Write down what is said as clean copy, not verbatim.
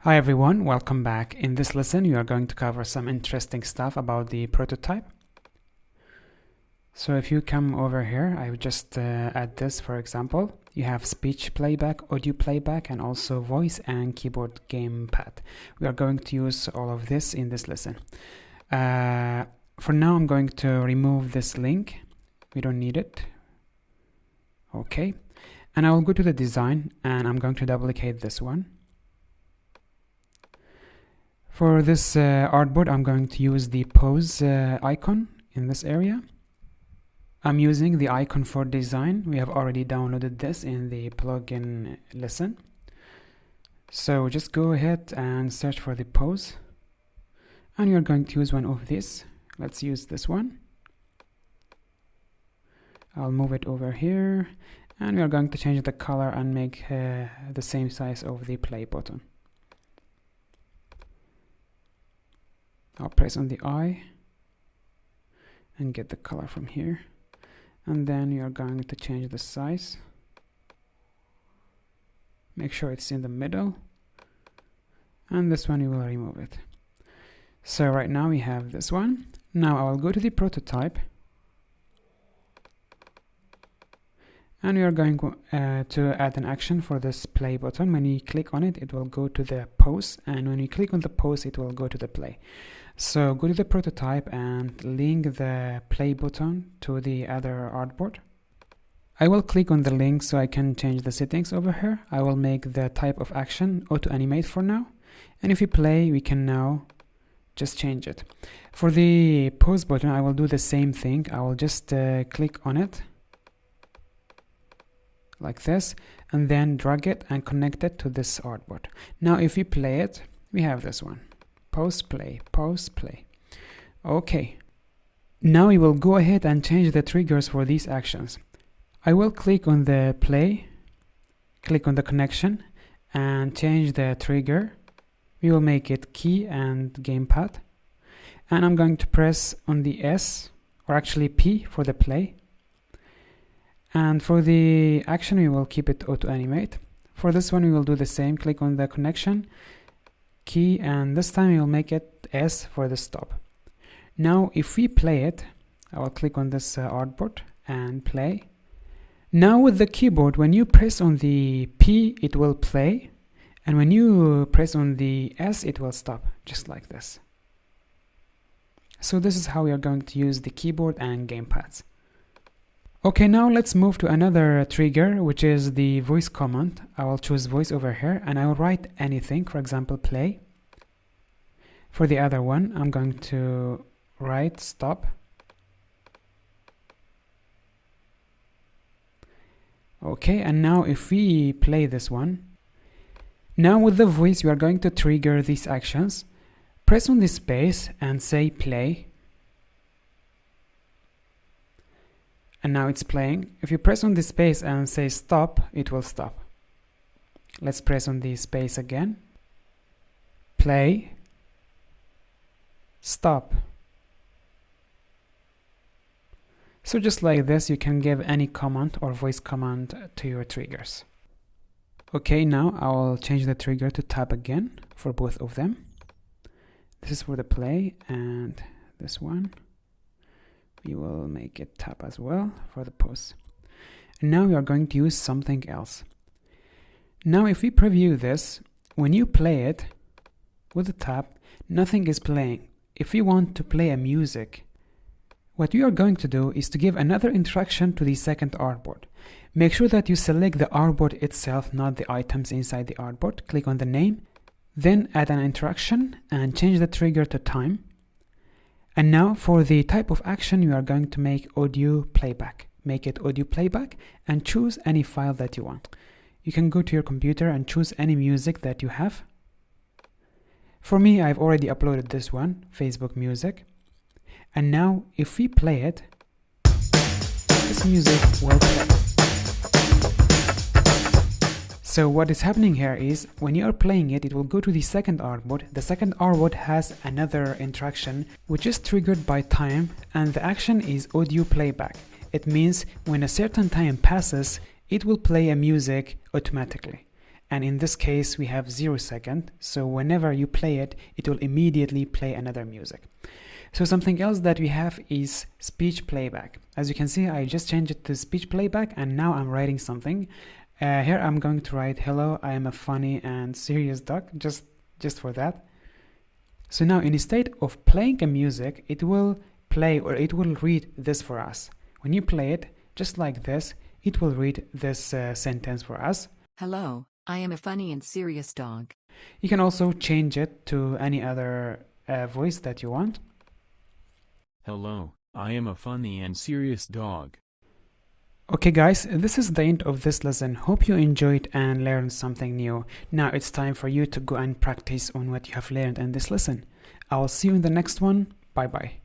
Hi everyone, welcome back. In this lesson we are going to cover some interesting stuff about the prototype. So if you come over here, I would just add this. For example, you have speech playback, audio playback, and also voice and keyboard gamepad. We are going to use all of this in this lesson. For now I'm going to remove this link. We don't need it. Okay, and I will go to the design and I'm going to duplicate this one. For this artboard, I'm going to use the pause icon in this area. I'm using the icon for design. We have already downloaded this in the plugin lesson. So just go ahead and search for the pause. And you're going to use one of these. Let's use this one. I'll move it over here. And we are going to change the color and make the same size of the play button. I'll press on the eye and get the color from here, and then you're going to change the size. Make sure it's in the middle, and this one you will remove it. So right now we have this one. Now I will go to the prototype and we are going to add an action for this play button. When you click on it, it will go to the pause, and when you click on the pause, it will go to the play. So go to the prototype and link the play button to the other artboard. I will click on the link so I can change the settings over here. I will make the type of action auto animate for now, and if you play, we can now just change it. For the pause button, I will do the same thing. I will just click on it like this, and then drag it and connect it to this artboard. Now if you play it, we have this one. Pause, play, pause, play. Okay. Now we will go ahead and change the triggers for these actions. I will click on the play, click on the connection, and change the trigger. We will make it key and gamepad. And I'm going to press on the S, or actually P for the play. And for the action, we will keep it auto animate. For this one, we will do the same. Click on the connection, key, and this time we will make it S for the stop. Now if we play it, I will click on this artboard and play. Now with the keyboard, when you press on the P, it will play, and when you press on the S, it will stop, just like this. So this is how we are going to use the keyboard and gamepads. Okay, now let's move to another trigger, which is the voice command. I will choose voice over here and I will write anything, for example, play. For the other one, I'm going to write stop. Okay, and now if we play this one, now with the voice, we are going to trigger these actions. Press on the space and say play. And now it's playing. If you press on the space and say stop, it will stop. Let's press on the space again. Play. Stop. So just like this, you can give any command or voice command to your triggers. Okay, now I will change the trigger to tap again for both of them. This is for the play, and this one we will make it tap as well for the pause. And now we are going to use something else. Now if we preview this, when you play it with the tap, nothing is playing. If we want to play a music, what we are going to do is to give another interaction to the second artboard. Make sure that you select the artboard itself, not the items inside the artboard. Click on the name, then add an interaction and change the trigger to time. And now for the type of action, you are going to make audio playback. Make it audio playback and choose any file that you want. You can go to your computer and choose any music that you have. For me, I've already uploaded this one, Facebook music. And now if we play it, this music will play. So what is happening here is when you are playing it, it will go to the second artboard. The second artboard has another interaction which is triggered by time, and the action is audio playback. It means when a certain time passes, it will play a music automatically. and in this case we have 0 second, so whenever you play it, it will immediately play another music. So something else that we have is speech playback. As you can see, I just changed it to speech playback, and now I'm writing something. Here I'm going to write, hello, I am a funny and serious dog, just for that. So now instead of playing a music, it will play, or it will read this for us. When you play it, just like this, it will read this sentence for us. Hello, I am a funny and serious dog. You can also change it to any other voice that you want. Hello, I am a funny and serious dog. Okay guys, this is the end of this lesson. Hope you enjoyed and learned something new. Now it's time for you to go and practice on what you have learned in this lesson. I will see you in the next one. Bye bye.